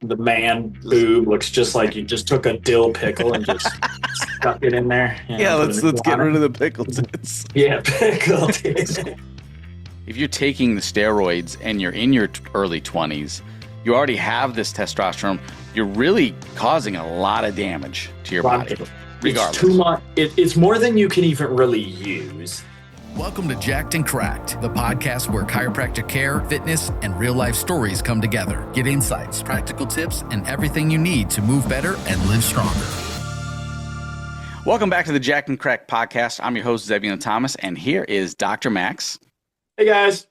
the man boob looks just like you just took a dill pickle and just stuck it in there. Yeah, Put let's get on rid it. of the pickle tits. Yeah, pickled. If you're taking the steroids and you're in your early 20s, you already have this testosterone, you're really causing a lot of damage to your body. Regardless. It's too much. It's more than you can even really use. Welcome to Jacked and Cracked, the podcast where chiropractic care, fitness, and real-life stories come together. Get insights, practical tips, and everything you need to move better and live stronger. Welcome back to the Jacked and Cracked podcast. I'm your host, Zebulon Thomas, and here is Dr. Max. Hey, guys.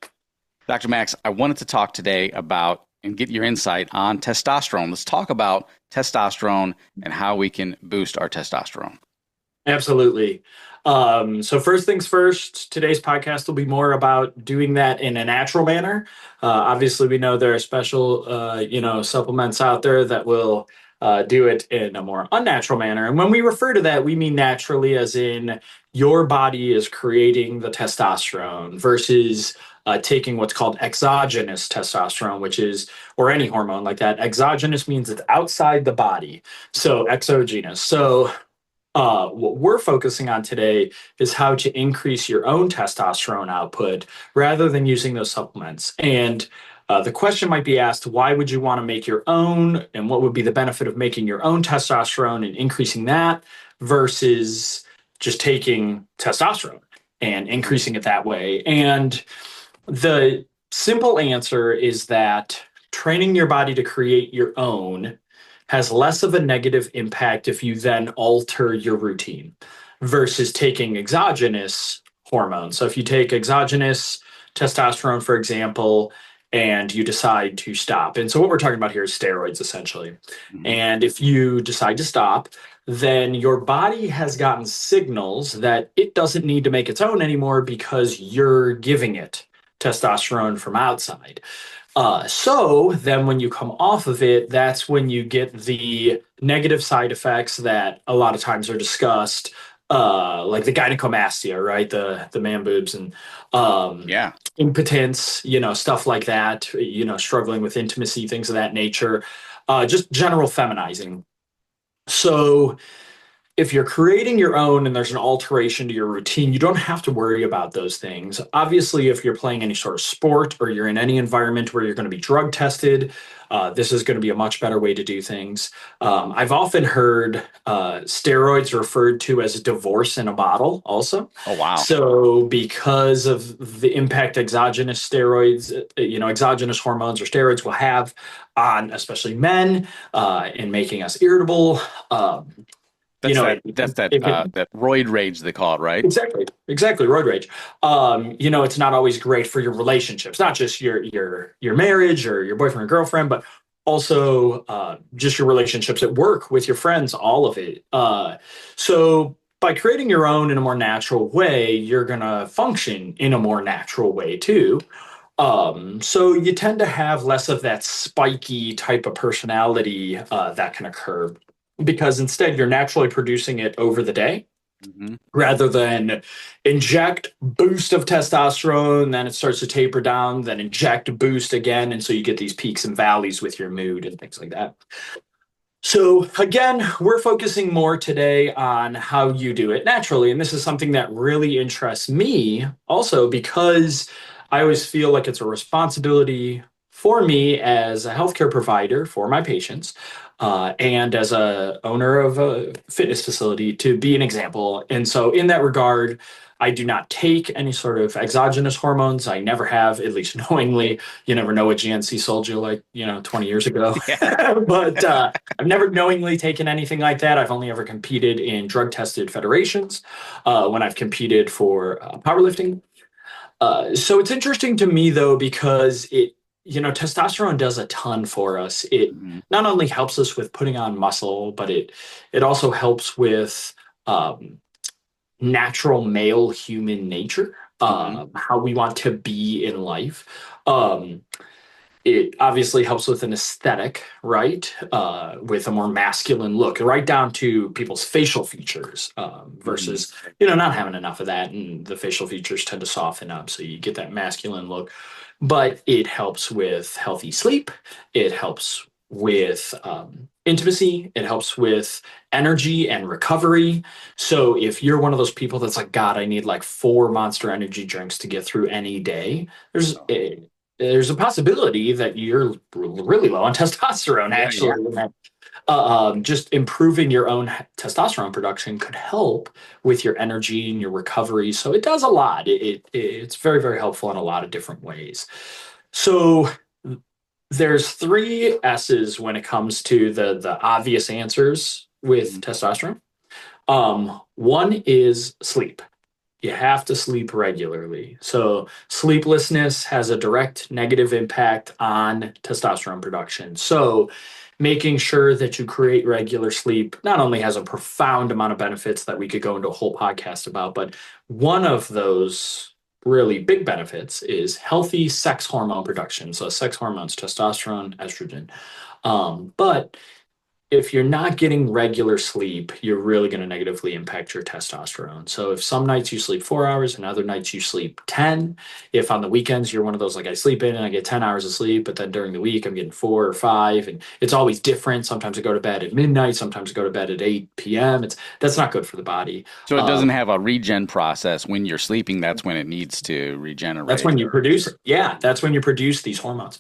Dr. Max, I wanted to talk today about and get your insight on testosterone. Let's talk about testosterone and how we can boost our testosterone. Absolutely. So first things first, today's podcast will be more about doing that in a natural manner. Obviously, we know there are special, supplements out there that will do it in a more unnatural manner. And when we refer to that, we mean naturally as in your body is creating the testosterone versus taking what's called exogenous testosterone, which is, or any hormone like that. Exogenous means it's outside the body. So exogenous. So what we're focusing on today is how to increase your own testosterone output rather than using those supplements. And the question might be asked, why would you want to make your own? And what would be the benefit of making your own testosterone and increasing that versus just taking testosterone and increasing it that way? And the simple answer is that training your body to create your own has less of a negative impact if you then alter your routine versus taking exogenous hormones. So if you take exogenous testosterone, for example, and you decide to stop. And so what we're talking about here is steroids, essentially. Mm-hmm. And if you decide to stop, then your body has gotten signals that it doesn't need to make its own anymore because you're giving it testosterone from outside. So then when you come off of it, that's when you get the negative side effects that a lot of times are discussed, like the gynecomastia, right? The man boobs and impotence, stuff like that, struggling with intimacy, things of that nature, just general feminizing. So if you're creating your own and there's an alteration to your routine, you don't have to worry about those things. Obviously, if you're playing any sort of sport or you're in any environment where you're going to be drug tested, this is going to be a much better way to do things. I've often heard steroids referred to as a divorce in a bottle also. Oh, wow. So because of the impact exogenous steroids, exogenous hormones or steroids will have on especially men in making us irritable, That's that roid rage they call it, right? Exactly, roid rage. It's not always great for your relationships, not just your marriage or your boyfriend or girlfriend, but also just your relationships at work with your friends, all of it. So by creating your own in a more natural way, you're gonna function in a more natural way too. So you tend to have less of that spiky type of personality that can occur, because instead you're naturally producing it over the day rather than inject boost of testosterone, then it starts to taper down, then inject boost again. And so you get these peaks and valleys with your mood and things like that. So again, we're focusing more today on how you do it naturally. And this is something that really interests me also because I always feel like it's a responsibility for me as a healthcare provider for my patients and as a owner of a fitness facility to be an example. And so in that regard, I do not take any sort of exogenous hormones. I never have, at least knowingly. You never know what GNC sold you 20 years ago. But I've never knowingly taken anything like that. I've only ever competed in drug-tested federations when I've competed for powerlifting. So it's interesting to me, though, because testosterone does a ton for us. It not only helps us with putting on muscle, but it also helps with natural male human nature, how we want to be in life. It obviously helps with an aesthetic, right? With a more masculine look, right down to people's facial features versus, not having enough of that. And the facial features tend to soften up. So you get that masculine look. But it helps with healthy sleep. It helps with intimacy. It helps with energy and recovery. So if you're one of those people that's like, God, I need like 4 Monster Energy drinks to get through any day, there's a possibility that you're really low on testosterone, Yeah, yeah. actually. Just improving your own testosterone production could help with your energy and your recovery. So it does a lot. It's very, very helpful in a lot of different ways. So there's 3 S's when it comes to the obvious answers with testosterone. One is sleep. You have to sleep regularly. So sleeplessness has a direct negative impact on testosterone production. So making sure that you create regular sleep not only has a profound amount of benefits that we could go into a whole podcast about, but one of those really big benefits is healthy sex hormone production. So sex hormones, testosterone, estrogen. But if you're not getting regular sleep, you're really going to negatively impact your testosterone. So if some nights you sleep 4 hours and other nights you sleep 10, if on the weekends you're one of those, like I sleep in and I get 10 hours of sleep, but then during the week I'm getting 4 or 5, and it's always different. Sometimes I go to bed at midnight, sometimes I go to bed at 8 p.m. That's not good for the body. So it doesn't have a regen process when you're sleeping. That's when it needs to regenerate. That's when you produce it. Yeah, that's when you produce these hormones.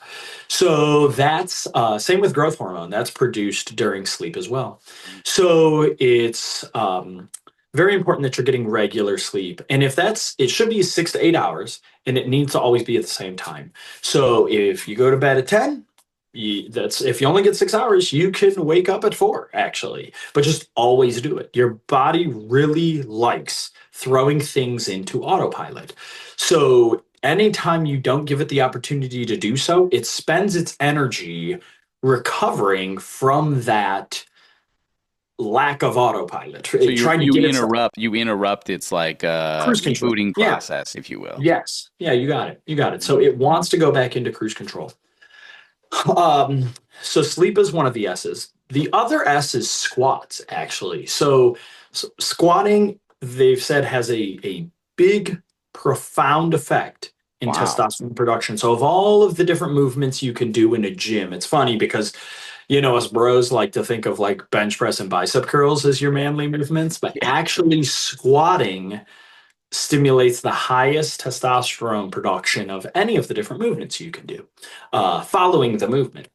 So that's same with growth hormone. That's produced during sleep as well. So it's very important that you're getting regular sleep. And it should be 6 to 8 hours, and it needs to always be at the same time. So if you go to bed at 10, if you only get 6 hours, you can wake up at 4, actually, but just always do it. Your body really likes throwing things into autopilot. So anytime you don't give it the opportunity to do so, it spends its energy recovering from that lack of autopilot. So you interrupt its like cruise control rebooting process, if you will. Yes. Yeah, you got it. So it wants to go back into cruise control. So sleep is one of the S's. The other S is squats, actually. So squatting, they've said, has a big, profound effect in testosterone production. So of all of the different movements you can do in a gym, it's funny because, us bros like to think of like bench press and bicep curls as your manly movements, but actually squatting stimulates the highest testosterone production of any of the different movements you can do following the movement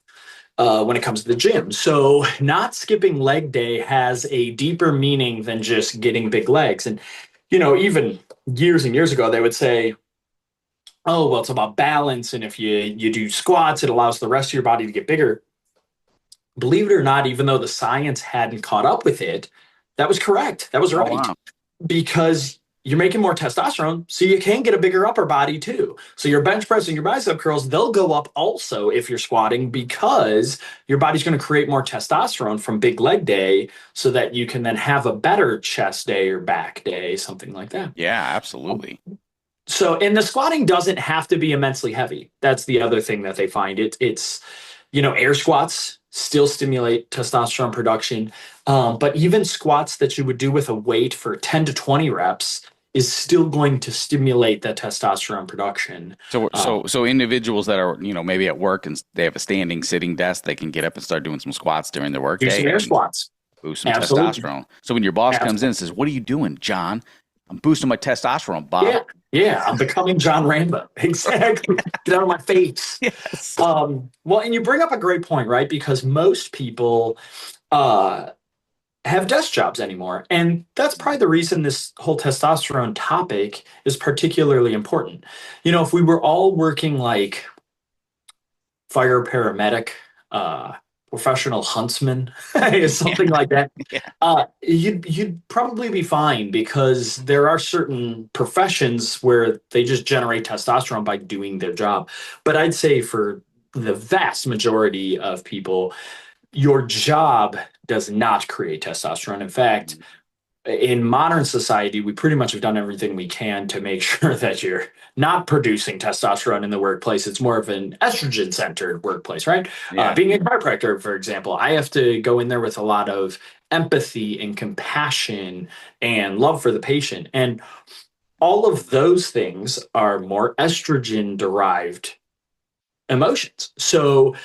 when it comes to the gym. So not skipping leg day has a deeper meaning than just getting big legs. And, even years and years ago, they would say, oh, well, it's about balance. And if you do squats, it allows the rest of your body to get bigger. Believe it or not, even though the science hadn't caught up with it, that was correct. That was right. Wow. Because you're making more testosterone, so you can get a bigger upper body too. So your bench press and your bicep curls, they'll go up also if you're squatting, because your body's going to create more testosterone from big leg day so that you can then have a better chest day or back day, something like that. Yeah, absolutely. So, and the squatting doesn't have to be immensely heavy. That's the other thing that they find. It's air squats still stimulate testosterone production. But even squats that you would do with a weight for 10 to 20 reps is still going to stimulate that testosterone production. So individuals that are, maybe at work and they have a standing sitting desk, they can get up and start doing some squats during their work do day. Some air squats. Boost some testosterone. So when your boss comes in and says, "What are you doing, John?" "I'm boosting my testosterone, Bob." Yeah, I'm becoming John Rambo. Exactly. Get out of my face. Yes. Well, and you bring up a great point, right? Because most people have desk jobs anymore. And that's probably the reason this whole testosterone topic is particularly important. If we were all working like fire paramedic, professional huntsman, something like that, you'd probably be fine, because there are certain professions where they just generate testosterone by doing their job. But I'd say for the vast majority of people, your job does not create testosterone. In fact, in modern society, we pretty much have done everything we can to make sure that you're not producing testosterone in the workplace. It's more of an estrogen-centered workplace, right? Yeah. Being a chiropractor, for example, I have to go in there with a lot of empathy and compassion and love for the patient. And all of those things are more estrogen-derived emotions. So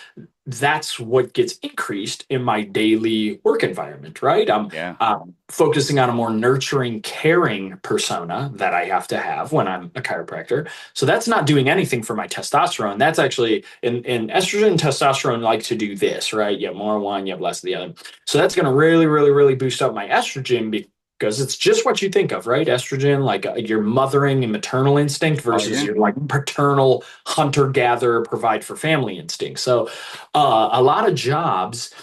that's what gets increased in my daily work environment, right? I'm focusing on a more nurturing, caring persona that I have to have when I'm a chiropractor. So that's not doing anything for my testosterone. That's actually, in estrogen and testosterone like to do this, right? You have more of one, you have less of the other. So that's going to really, really, really boost up my estrogen because it's just what you think of, right? Estrogen, like your mothering and maternal instinct versus your like paternal hunter-gatherer, provide for family instinct. So a lot of jobs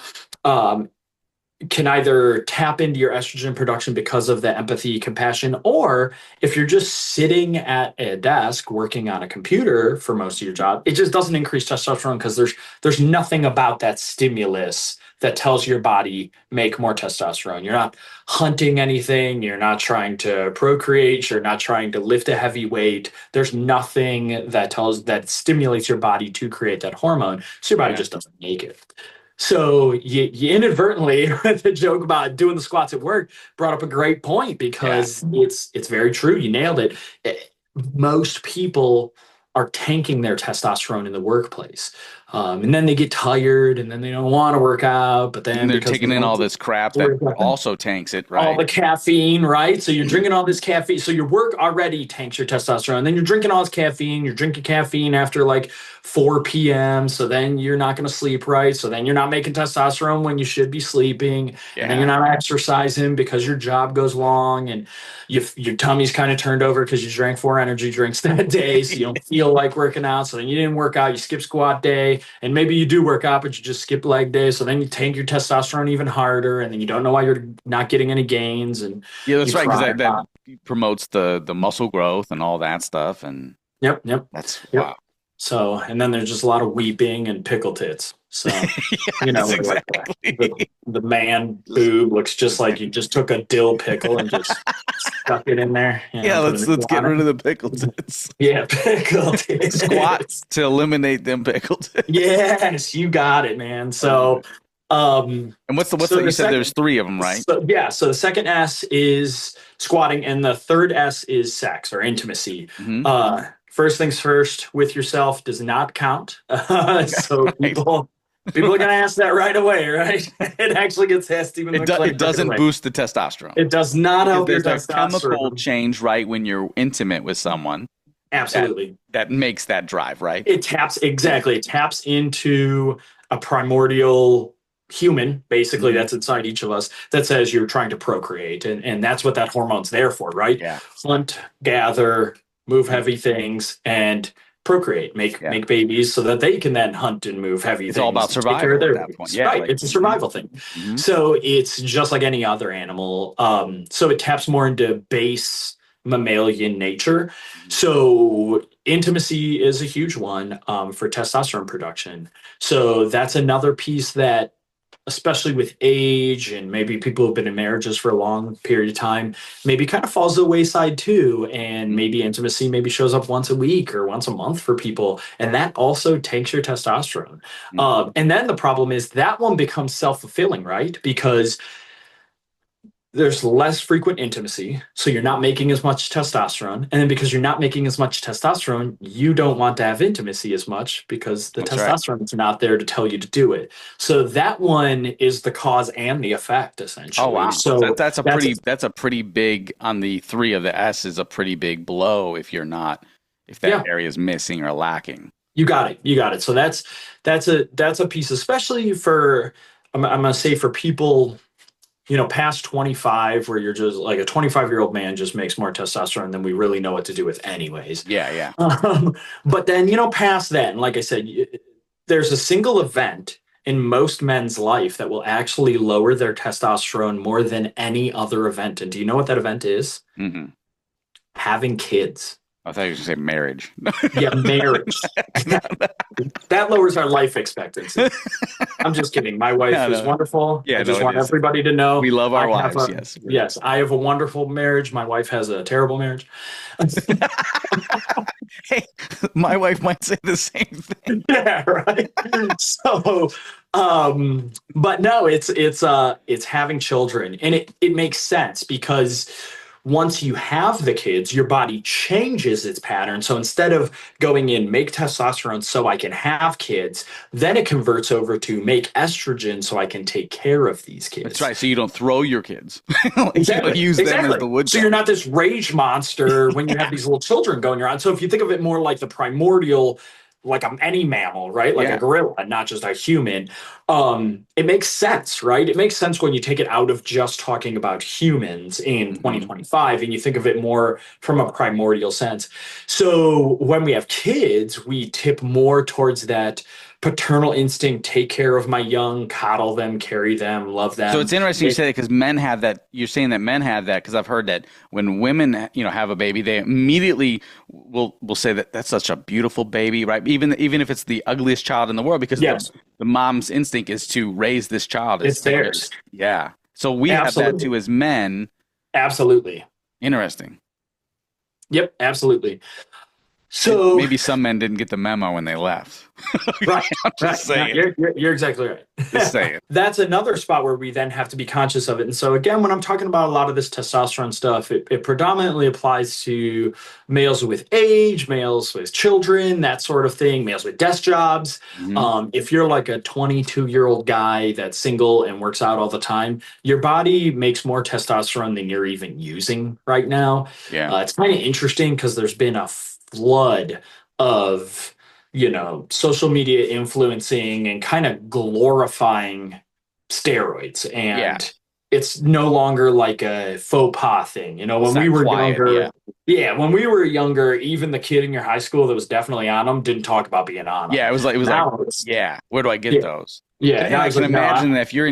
can either tap into your estrogen production because of the empathy, compassion, or if you're just sitting at a desk working on a computer for most of your job, it just doesn't increase testosterone because there's nothing about that stimulus that tells your body make more testosterone. You're not hunting anything. You're not trying to procreate. You're not trying to lift a heavy weight. There's nothing that stimulates your body to create that hormone. So your body just doesn't make it. So you inadvertently, the joke about doing the squats at work brought up a great point because it's very true. You nailed it. Most people are tanking their testosterone in the workplace. And then they get tired and then they don't want to work out, but then they're taking in all this crap that also tanks it, right? All the caffeine, right? So you're drinking all this caffeine. So your work already tanks your testosterone. Then you're drinking all this caffeine. You're drinking caffeine after like 4 p.m. So then you're not going to sleep right. So then you're not making testosterone when you should be sleeping. And then you're not exercising because your job goes long and your tummy's kind of turned over because you drank 4 energy drinks that day. So you don't feel like working out. So then you didn't work out. You skip squat day. And maybe you do work out, but you just skip leg day. So then you tank your testosterone even harder. And then you don't know why you're not getting any gains. And that's right. Because that promotes the muscle growth and all that stuff. And that's wow. So, and then there's just a lot of weeping and pickle tits. So, exactly. Like the man boob looks just like you just took a dill pickle and just stuck it in there. Let's get rid of the pickle tits. Pickle tits. Squats to eliminate them pickle tits. Yes, you got it, man. So, and what's you said there's 3 of them, right? So the second S is squatting, and the third S is sex or intimacy. Mm-hmm. First things first, with yourself does not count. So people are going to ask that right away, right? It actually gets asked even. It doesn't boost the testosterone. It does not help your testosterone. There's a chemical change, right, when you're intimate with someone. Absolutely. That makes that drive, right? It taps into a primordial human, basically, that's inside each of us, that says you're trying to procreate. And that's what that hormone's there for, right? Hunt, gather, move heavy things, and procreate, make babies so that they can then hunt and move heavy things. It's all about survival at that point. Right. It's a survival thing. Mm-hmm. So it's just like any other animal. So it taps more into base mammalian nature. So intimacy is a huge one for testosterone production. So that's another piece that, especially with age and maybe people who've been in marriages for a long period of time, maybe kind of falls to the wayside too. And maybe intimacy maybe shows up once a week or once a month for people. And that also tanks your testosterone. And then the problem is that one becomes self-fulfilling, right? Because there's less frequent intimacy, so you're not making as much testosterone. And then because you're not making as much testosterone, you don't want to have intimacy as much because the testosterone is not there to tell you to do it. So that one is the cause and the effect, essentially. Oh, wow. So that's a pretty big, on the 3 of the S, is a pretty big blow if that area is missing or lacking. You got it. So that's a piece, especially for, I'm going to say for people, past 25, where you're just like a 25-year-old man just makes more testosterone than we really know what to do with anyways. Yeah. But then, past that, and like I said, there's a single event in most men's life that will actually lower their testosterone more than any other event. And do you know what that event is? Mm-hmm. Having kids. I thought you were going to say marriage. Yeah, marriage. That lowers our life expectancy. I'm just kidding. My wife is wonderful. I just want everybody to know. We love our wives, Yes, I have a wonderful marriage. My wife has a terrible marriage. Hey, my wife might say the same thing. Yeah, right. So, but no, it's having children. And it makes sense because once you have the kids, your body changes its pattern. So instead of going in, make testosterone so I can have kids, then it converts over to make estrogen so I can take care of these kids. That's right. So you don't throw your kids. Like, Exactly. you don't use them as the wood. So you're not this rage monster when you have these little children going around. So if you think of it more like the primordial, like any mammal, right? Like a gorilla, not just a human. It makes sense, right? It makes sense when you take it out of just talking about humans in 2025 and you think of it more from a primordial sense. So when we have kids, we tip more towards that paternal instinct, take care of my young, coddle them, carry them, love them. So it's interesting you say that because men have that. You're saying that men have that because I've heard that when women, have a baby, they immediately will say that that's such a beautiful baby, right? Even if it's the ugliest child in the world, because the mom's instinct is to raise this child. It's theirs. Yeah. So we have that too as men. Absolutely. Interesting. Yep, absolutely. So maybe some men didn't get the memo when they left. Right. I'm just saying. You're exactly right. Just saying. That's another spot where we then have to be conscious of it. And so again, when I'm talking about a lot of this testosterone stuff, it predominantly applies to males with age, males with children, that sort of thing, males with desk jobs. If you're like a 22-year-old guy that's single and works out all the time, your body makes more testosterone than you're even using right now. Yeah. It's kind of interesting because there's been a flood of social media influencing and kind of glorifying steroids, and it's no longer like a faux pas thing. When we were younger, when we were younger, even the kid in your high school that was definitely on them didn't talk about being on them. Yeah, it was like where do I get those? And I can imagine that if you're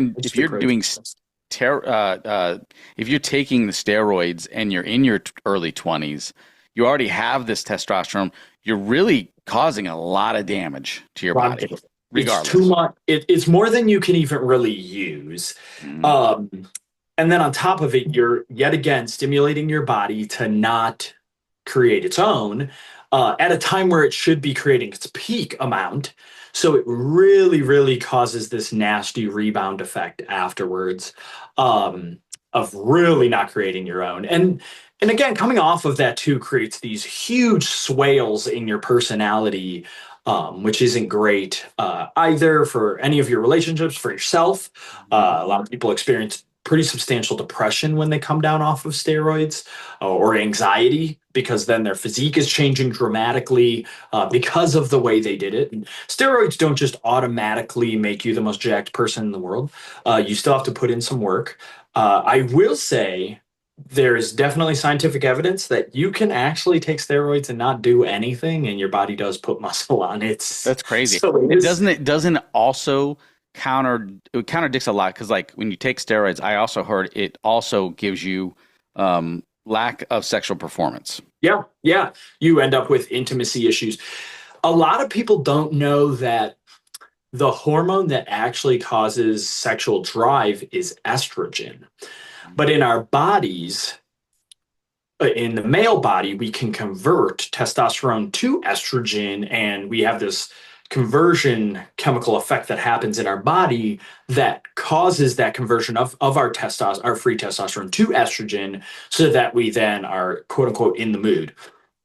doing if you're taking the steroids and you're in your early 20s, you already have this testosterone, you're really causing a lot of damage to your body. Regardless. It's too much. It's more than you can even really use. And then on top of it, you're yet again stimulating your body to not create its own at a time where it should be creating its peak amount. So it really, really causes this nasty rebound effect afterwards of really not creating your own. And again, coming off of that too creates these huge swales in your personality, which isn't great either for any of your relationships, for yourself. A lot of people experience pretty substantial depression when they come down off of steroids or anxiety, because then their physique is changing dramatically because of the way they did it. And steroids don't just automatically make you the most jacked person in the world. You still have to put in some work. I will say, there's definitely scientific evidence that you can actually take steroids and not do anything, and your body does put muscle on it. That's crazy. So it doesn't also contradicts a lot, because like when you take steroids, I also heard it also gives you lack of sexual performance. Yeah. You end up with intimacy issues. A lot of people don't know that the hormone that actually causes sexual drive is estrogen. But in our bodies, in the male body, we can convert testosterone to estrogen, and we have this conversion chemical effect that happens in our body that causes that conversion of our free testosterone to estrogen, so that we then are quote unquote in the mood.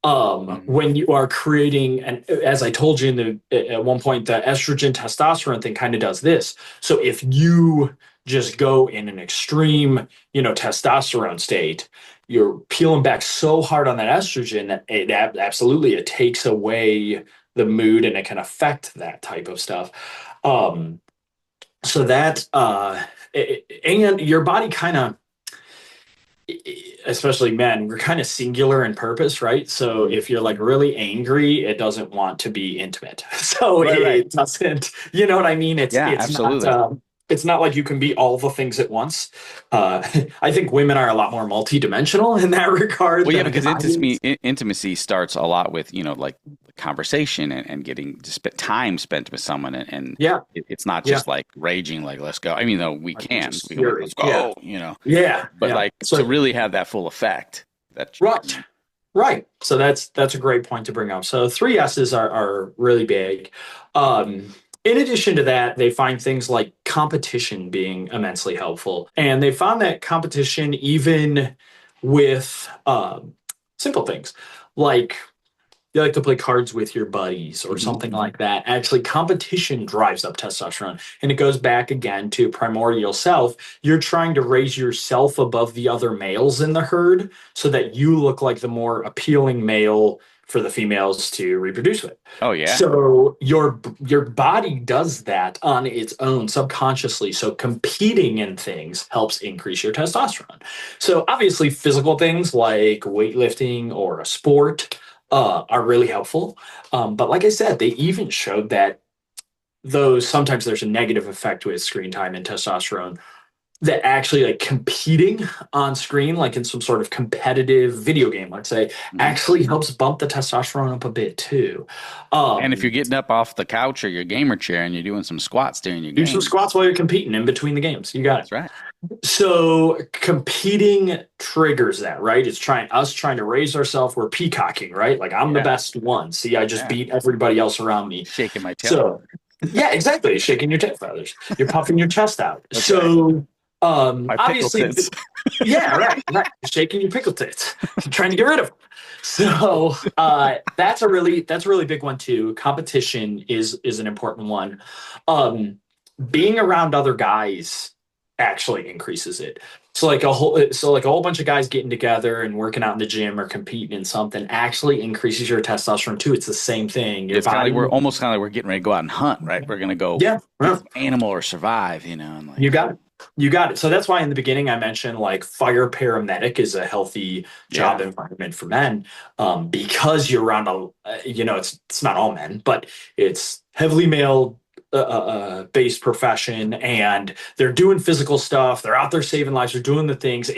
When you are creating, and as I told you at one point, the estrogen testosterone thing kind of does this. So if you just go in an extreme, testosterone state, you're peeling back so hard on that estrogen that it takes away the mood, and it can affect that type of stuff. So that, and your body kind of, especially men, we're kind of singular in purpose, right? So if you're like really angry, it doesn't want to be intimate. So it doesn't, you know what I mean? It's absolutely. It's not like you can be all the things at once. I think women are a lot more multidimensional in that regard. Well, yeah, because intimacy starts a lot with, like conversation and getting time spent with someone. And it's not just like raging, like, let's go. I mean, though we can, let's go, But to really have that full effect. Right. So that's a great point to bring up. So 3 S's are really big. In addition to that, they find things like competition being immensely helpful. And they found that competition, even with simple things like you like to play cards with your buddies or something like that. Actually, competition drives up testosterone. And it goes back again to primordial self. You're trying to raise yourself above the other males in the herd so that you look like the more appealing male for the females to reproduce with. Oh, yeah. So your body does that on its own subconsciously. So competing in things helps increase your testosterone. So obviously physical things like weightlifting or a sport are really helpful. But like I said, they even showed that sometimes there's a negative effect with screen time and testosterone, that actually like competing on screen, like in some sort of competitive video game, let's say, actually helps bump the testosterone up a bit too. And if you're getting up off the couch or your gamer chair and you're doing some squats during your game. Do some squats while you're competing in between the games. You got it. That's right. So competing triggers that, right? It's trying to raise ourselves. We're peacocking, right? Like I'm the best one. See, I just beat everybody else around me. Shaking my tail. So yeah, exactly. Shaking your tail feathers. You're puffing your chest out. That's so my obviously, yeah, right. Shaking your pickle tits, trying to get rid of them. So that's a really big one too. Competition is an important one. Being around other guys actually increases it. So like a whole bunch of guys getting together and working out in the gym or competing in something actually increases your testosterone too. It's the same thing. It's kind of like we're getting ready to go out and hunt, right? We're gonna go animal or survive, And like, you got it. You got it. So that's why in the beginning I mentioned like fire paramedic is a healthy job environment for men, because you're around it's not all men, but it's heavily male based profession, and they're doing physical stuff. They're out there saving lives. They're doing the things.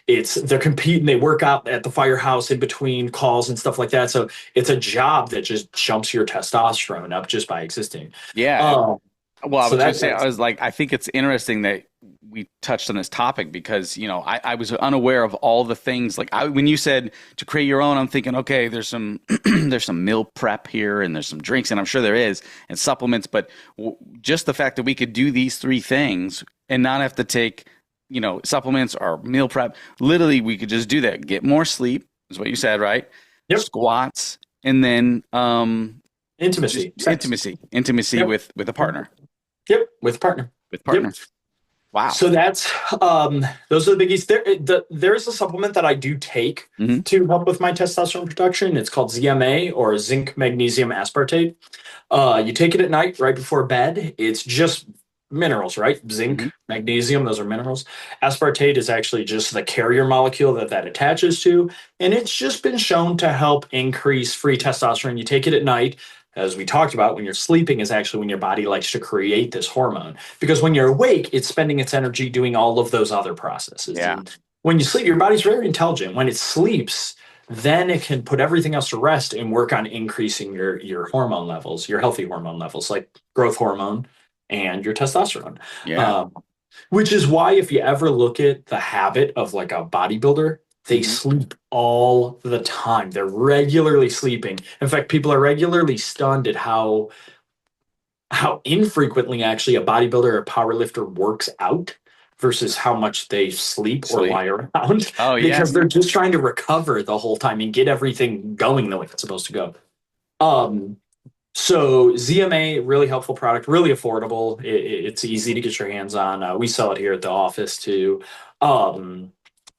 They're competing. They work out at the firehouse in between calls and stuff like that. So it's a job that just jumps your testosterone up just by existing. Yeah. Well, I was going to say, I think it's interesting that we touched on this topic because, I was unaware of all the things. Like when you said to create your own, I'm thinking, okay, there's some there's some meal prep here and there's some drinks, and I'm sure there is, and supplements. But just the fact that we could do these three things and not have to take, supplements or meal prep, literally we could just do that. Get more sleep is what you said, right? Yep. Squats, and then intimacy yep. with a partner. Yep, with a partner. Yep. Wow. So that's those are the biggies. There's a supplement that I do take to help with my testosterone production. It's called ZMA, or zinc magnesium aspartate. You take it at night right before bed. It's just minerals, right? Zinc, magnesium, those are minerals. Aspartate is actually just the carrier molecule that attaches to, and it's just been shown to help increase free testosterone. You take it at night. As we talked about, when you're sleeping is actually when your body likes to create this hormone. Because when you're awake, it's spending its energy doing all of those other processes. Yeah. And when you sleep, your body's very intelligent. When it sleeps, then it can put everything else to rest and work on increasing your hormone levels, your healthy hormone levels, like growth hormone and your testosterone. Yeah. Which is why if you ever look at the habit of like a bodybuilder, they sleep all the time. They're regularly sleeping. In fact, people are regularly stunned at how infrequently actually a bodybuilder or a powerlifter works out versus how much they sleep or lie around. Oh, yeah. Because they're just trying to recover the whole time and get everything going the way it's supposed to go. So ZMA, really helpful product, really affordable. It's easy to get your hands on. We sell it here at the office too.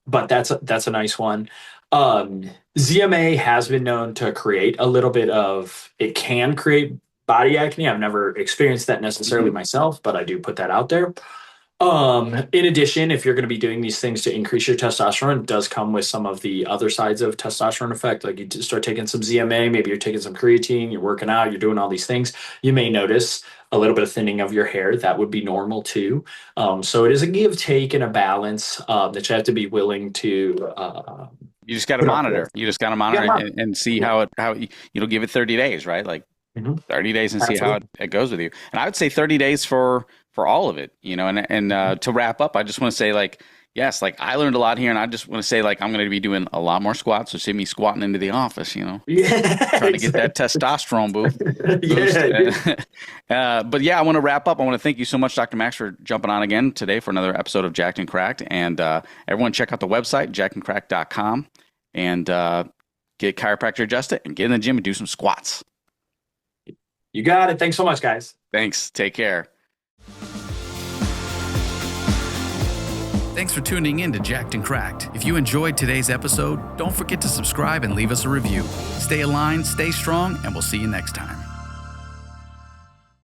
But that's a nice one. ZMA has been known to create a little bit of, it can create body acne. I've never experienced that necessarily myself, but I do put that out there. In addition, if you're going to be doing these things to increase your testosterone, it does come with some of the other sides of testosterone effect. Like you start taking some ZMA, maybe you're taking some creatine, you're working out, you're doing all these things. You may notice a little bit of thinning of your hair. That would be normal too. So it is a give take and a balance that you have to be willing to. You just got to monitor. You just got to monitor and see how give it 30 days, right? Like 30 days and see how it goes with you. And I would say 30 days for all of it, and to wrap up, I just want to say, like, Yes, like I learned a lot here, and I just want to say, like, I'm going to be doing a lot more squats. So see me squatting into the office, trying to get that testosterone boost. But yeah, I want to wrap up. I want to thank you so much, Dr. Max, for jumping on again today for another episode of Jacked and Cracked. And everyone, check out the website, jackedandcracked.com, and get chiropractor adjusted and get in the gym and do some squats. You got it. Thanks so much, guys. Thanks. Take care. Thanks for tuning in to Jacked and Cracked. If you enjoyed today's episode, don't forget to subscribe and leave us a review. Stay aligned, stay strong, and we'll see you next time.